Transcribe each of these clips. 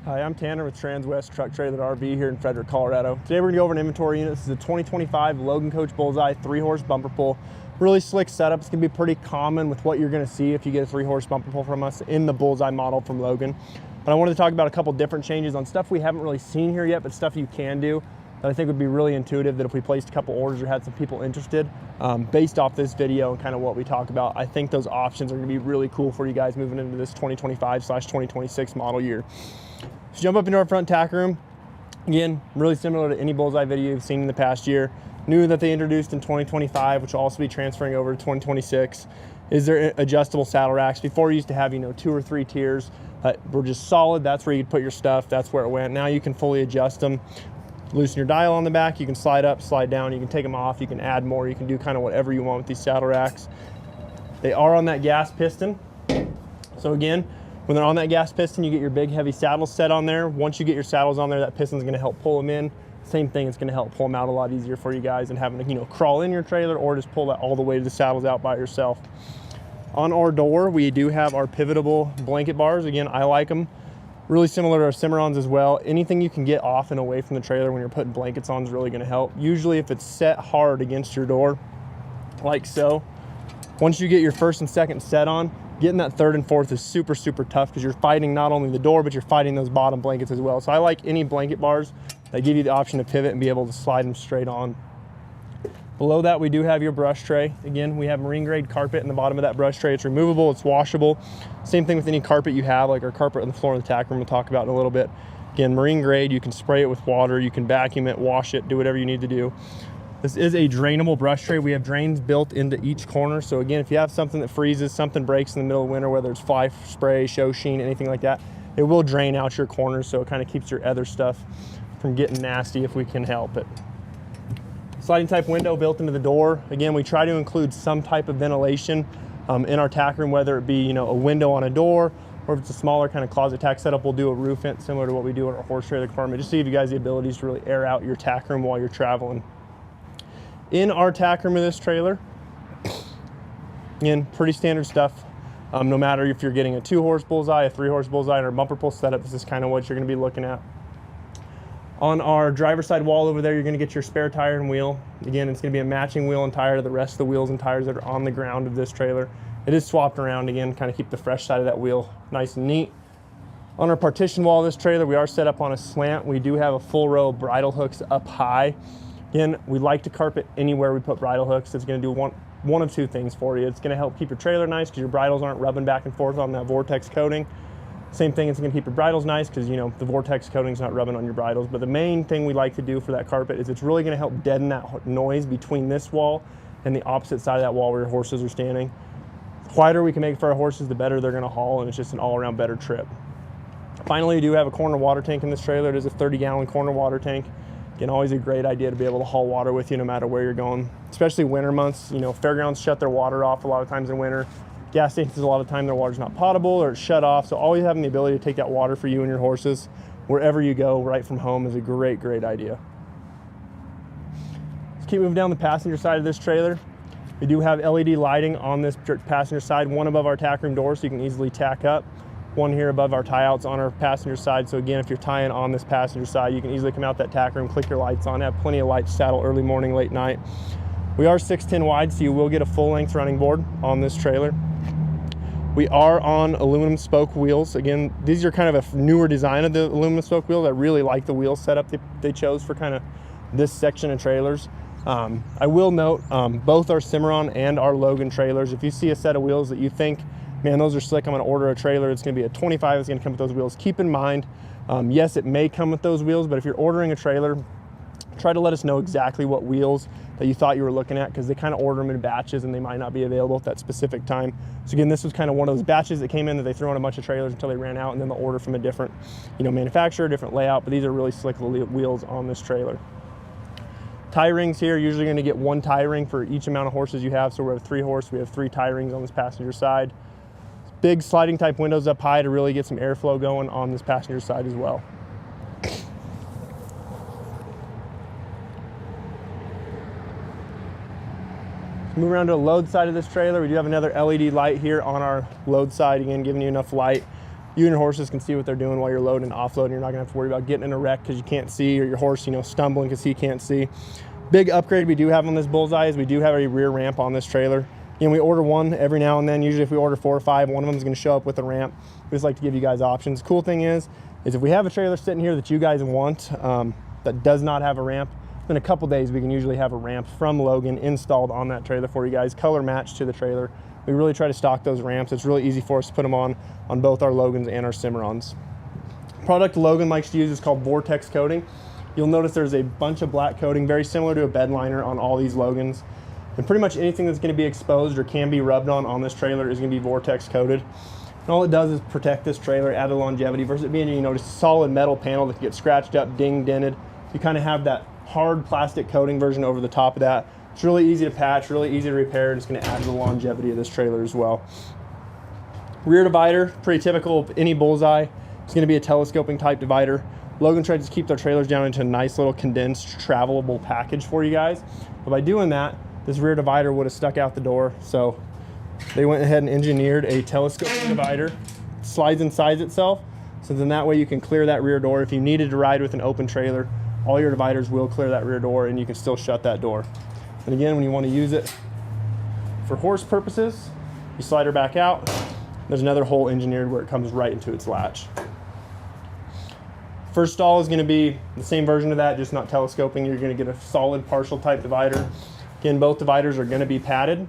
Hi, I'm Tanner with Transwest Truck Trailer RV here in Frederick, Colorado. Today we're going to go over an inventory unit. This is a 2025 Logan Coach Bullseye 3-horse bumper pull. Really slick setup. It's going to be pretty common with what you're going to see if you get a 3-horse bumper pull from us in the Bullseye model from Logan. But I wanted to talk about a couple different changes on stuff we haven't really seen here yet, but stuff you can do that I think would be really intuitive, that if we placed a couple orders or had some people interested based off this video and kind of what we talk about, I think those options are going to be really cool for you guys moving into this 2025/2026 model year. So jump up into our front tack room. Again, really similar to any Bullseye video you've seen in the past year. New that they introduced in 2025, which will also be transferring over to 2026, is their adjustable saddle racks. Before you used to have, 2 or 3 tiers that were just solid. That's where you'd put your stuff. That's where it went. Now you can fully adjust them. Loosen your dial on the back. You can slide up, slide down. You can take them off. You can add more. You can do kind of whatever you want with these saddle racks. They are on that gas piston. So again, when they're on that gas piston, you get your big heavy saddles set on there. Once you get your saddles on there, that piston's going to help pull them in. Same thing, it's going to help pull them out a lot easier for you guys than having to crawl in your trailer or just pull that all the way to the saddles out by yourself. On our door, we do have our pivotable blanket bars. Again, I like them. Really similar to our Cimarrons as well. Anything you can get off and away from the trailer when you're putting blankets on is really going to help. Usually if it's set hard against your door, like so, once you get your first and second set on, getting that third and fourth is super, super tough because you're fighting not only the door, but you're fighting those bottom blankets as well. So I like any blanket bars that give you the option to pivot and be able to slide them straight on. Below that, we do have your brush tray. Again, we have marine grade carpet in the bottom of that brush tray. It's removable, it's washable. Same thing with any carpet you have, like our carpet on the floor of the tack room we'll talk about in a little bit. Again, marine grade, you can spray it with water, you can vacuum it, wash it, do whatever you need to do. This is a drainable brush tray. We have drains built into each corner. So again, if you have something that freezes, something breaks in the middle of winter, whether it's fly spray, show sheen, anything like that, it will drain out your corners. So it kind of keeps your other stuff from getting nasty if we can help it. Sliding type window built into the door. Again, we try to include some type of ventilation in our tack room, whether it be a window on a door, or if it's a smaller kind of closet tack setup, we'll do a roof vent similar to what we do in our horse trailer department, just to give you guys the abilities to really air out your tack room while you're traveling. In our tack room of this trailer, again, pretty standard stuff. No matter if you're getting a 2-horse Bullseye, a 3-horse Bullseye, or a bumper pull setup, this is kind of what you're going to be looking at. On our driver's side wall over there, you're going to get your spare tire and wheel. Again, it's going to be a matching wheel and tire to the rest of the wheels and tires that are on the ground of this trailer. It is swapped around again, kind of keep the fresh side of that wheel nice and neat. On our partition wall of this trailer, we are set up on a slant. We do have a full row of bridle hooks up high. Again, we like to carpet anywhere we put bridle hooks. It's going to do one of two things for you. It's going to help keep your trailer nice because your bridles aren't rubbing back and forth on that vortex coating. Same thing, it's going to keep your bridles nice because the vortex coating's not rubbing on your bridles. But the main thing we like to do for that carpet is it's really going to help deaden that noise between this wall and the opposite side of that wall where your horses are standing. The quieter we can make it for our horses, the better they're going to haul, and it's just an all-around better trip. Finally, we do have a corner water tank in this trailer. It is a 30-gallon corner water tank. Again, always a great idea to be able to haul water with you no matter where you're going, especially winter months. Fairgrounds shut their water off a lot of times in winter. Gas stations, a lot of time their water's not potable or it's shut off. So always having the ability to take that water for you and your horses wherever you go right from home is a great, great idea. Let's keep moving down the passenger side of this trailer. We do have LED lighting on this passenger side, one above our tack room door so you can easily tack up. One here above our tie outs on our passenger side. So again, if you're tying on this passenger side, you can easily come out that tack room, click your lights on, have plenty of lights, saddle early morning, late night. We are 6'10" wide, so you will get a full length running board on this trailer. We are on aluminum spoke wheels. Again, these are kind of a newer design of the aluminum spoke wheels. I really like the wheel setup they chose for kind of this section of trailers. I will note both our Cimarron and our Logan trailers, if you see a set of wheels that you think, man, those are slick, I'm going to order a trailer, it's going to be a 25, it's going to come with those wheels. Keep in mind, yes, it may come with those wheels, but if you're ordering a trailer, try to let us know exactly what wheels that you thought you were looking at, because they kind of order them in batches and they might not be available at that specific time. So again, this was kind of one of those batches that came in that they threw on a bunch of trailers until they ran out, and then they'll order from a different manufacturer, different layout, but these are really slick wheels on this trailer. Tie rings here, usually going to get 1 tie ring for each amount of horses you have. So we're a 3-horse, we have 3 tie rings on this passenger side. Big sliding type windows up high to really get some airflow going on this passenger side as well. Move around to the load side of this trailer. We do have another LED light here on our load side, again, giving you enough light. You and your horses can see what they're doing while you're loading and offloading. You're not gonna have to worry about getting in a wreck because you can't see, or your horse, you know, stumbling because he can't see. Big upgrade we do have on this Bullseye is we do have a rear ramp on this trailer. You know, we order one every now and then. Usually if we order 4 or 5, one of them is gonna show up with a ramp. We just like to give you guys options. Cool thing is if we have a trailer sitting here that you guys want that does not have a ramp, in a couple days we can usually have a ramp from Logan installed on that trailer for you guys, color matched to the trailer. We really try to stock those ramps. It's really easy for us to put them on both our Logans and our Cimarrons. Product Logan likes to use is called Vortex coating. You'll notice there's a bunch of black coating, very similar to a bed liner on all these Logans. And pretty much anything that's going to be exposed or can be rubbed on this trailer is going to be Vortex coated. And all it does is protect this trailer, add a longevity, versus it being, you know, just a solid metal panel that can get scratched up, dinged, dented. You kind of have that hard plastic coating version over the top of that. It's really easy to patch, really easy to repair, and it's going to add to the longevity of this trailer as well. Rear divider, pretty typical of any Bullseye. It's going to be a telescoping type divider. Logan tries to keep their trailers down into a nice little condensed travelable package for you guys. But by doing that, this rear divider would have stuck out the door. So they went ahead and engineered a telescoping divider. Slides inside itself. So then that way you can clear that rear door. If you needed to ride with an open trailer, all your dividers will clear that rear door and you can still shut that door. And again, when you want to use it for horse purposes, you slide her back out. There's another hole engineered where it comes right into its latch. First stall is going to be the same version of that, just not telescoping. You're going to get a solid partial type divider. Again, both dividers are going to be padded.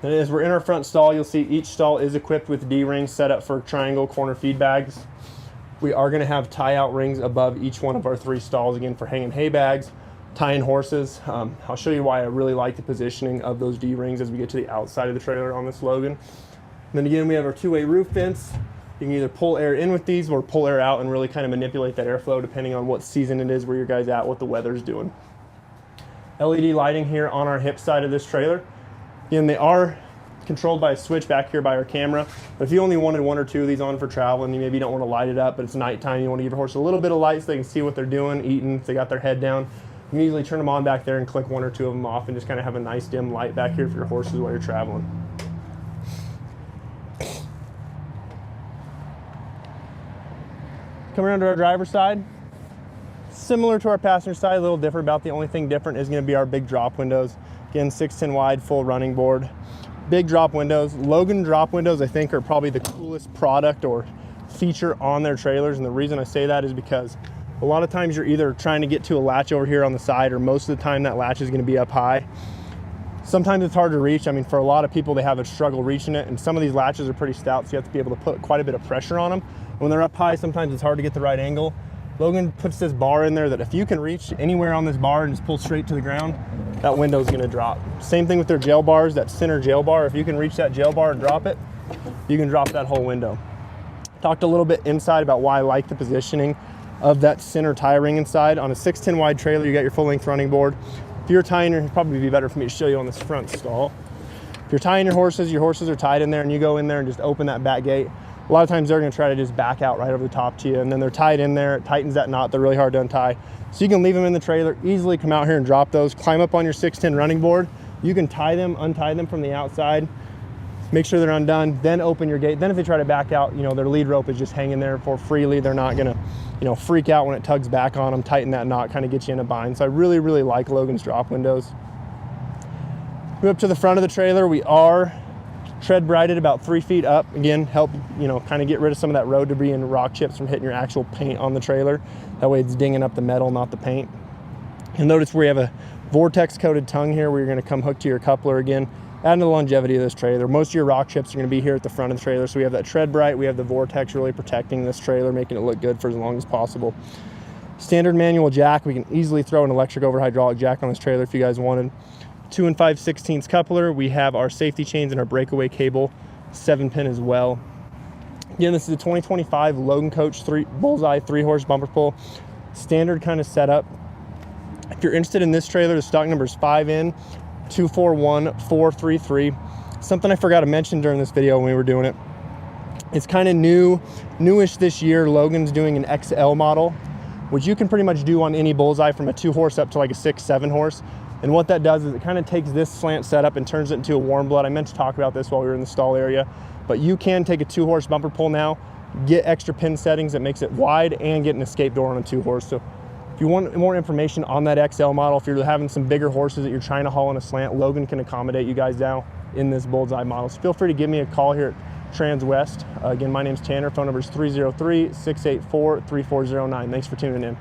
And as we're in our front stall, you'll see each stall is equipped with D-rings set up for triangle corner feed bags. We are going to have tie-out rings above each one of our 3 stalls, again, for hanging hay bags, tying horses. I'll show you why I really like the positioning of those D-rings as we get to the outside of the trailer on this Logan. And then again, we have our 2-way roof vents. You can either pull air in with these or pull air out and really kind of manipulate that airflow depending on what season it is, where your guys at, what the weather's doing. LED lighting here on our hip side of this trailer. Again, they are controlled by a switch back here by our camera. But if you only wanted 1 or 2 of these on for travel and you maybe don't want to light it up, but it's nighttime, you want to give your horse a little bit of light so they can see what they're doing, eating, if they got their head down, you can easily turn them on back there and click 1 or 2 of them off and just kind of have a nice dim light back here for your horses while you're traveling. Come around to our driver's side. Similar to our passenger side, a little different. About the only thing different is going to be our big drop windows. Again, 6'10" wide, full running board. Big drop windows. Logan drop windows, I think, are probably the coolest product or feature on their trailers. And the reason I say that is because a lot of times you're either trying to get to a latch over here on the side, or most of the time that latch is going to be up high. Sometimes it's hard to reach. I mean, for a lot of people, they have a struggle reaching it, and some of these latches are pretty stout, so you have to be able to put quite a bit of pressure on them. When they're up high, sometimes it's hard to get the right angle. Logan puts this bar in there that if you can reach anywhere on this bar and just pull straight to the ground, that window's gonna drop. Same thing with their jail bars, that center jail bar. If you can reach that jail bar and drop it, you can drop that whole window. Talked a little bit inside about why I like the positioning of that center tie ring inside. On a 6'10" wide trailer, you got your full length running board. If you're tying your, it'd probably be better for me to show you on this front stall. If you're tying your horses are tied in there, and you go in there and just open that back gate, a lot of times they're gonna try to just back out right over the top to you, and then they're tied in there, it tightens that knot, they're really hard to untie. So you can leave them in the trailer, easily come out here and drop those, climb up on your 6'10" running board. You can tie them, untie them from the outside, make sure they're undone, then open your gate. Then if they try to back out, you know, their lead rope is just hanging there for freely. They're not gonna, you know, freak out when it tugs back on them, tighten that knot, kind of get you in a bind. So I really, really like Logan's drop windows. Move up to the front of the trailer. We are tread brided about 3 feet up. Again, help, you know, kind of get rid of some of that road debris and rock chips from hitting your actual paint on the trailer. That way it's dinging up the metal, not the paint. You'll notice we have a vortex coated tongue here where you're gonna come hook to your coupler again, adding to the longevity of this trailer. Most of your rock chips are gonna be here at the front of the trailer. So we have that tread bright, we have the vortex really protecting this trailer, making it look good for as long as possible. Standard manual jack. We can easily throw an electric over hydraulic jack on this trailer if you guys wanted. 2 5/16 coupler. We have our safety chains and our breakaway cable, 7-pin as well. Again, this is a 2025 Logan Coach Bullseye 3-horse bumper pull. Standard kind of setup. If you're interested in this trailer, the stock number is 5N241433. Something I forgot to mention during this video when we were doing it. It's kind of newish this year. Logan's doing an XL model, which you can pretty much do on any Bullseye from a 2-horse up to like a 6-7 horse. And what that does is it kind of takes this slant setup and turns it into a warm blood. I meant to talk about this while we were in the stall area, but you can take a 2-horse bumper pull now, get extra pin settings that makes it wide, and get an escape door on a 2-horse. So if you want more information on that XL model, if you're having some bigger horses that you're trying to haul on a slant, Logan can accommodate you guys now in this Bullseye model. So feel free to give me a call here at Transwest. Again, my name's Tanner. Phone number is 303-684-3409. Thanks for tuning in.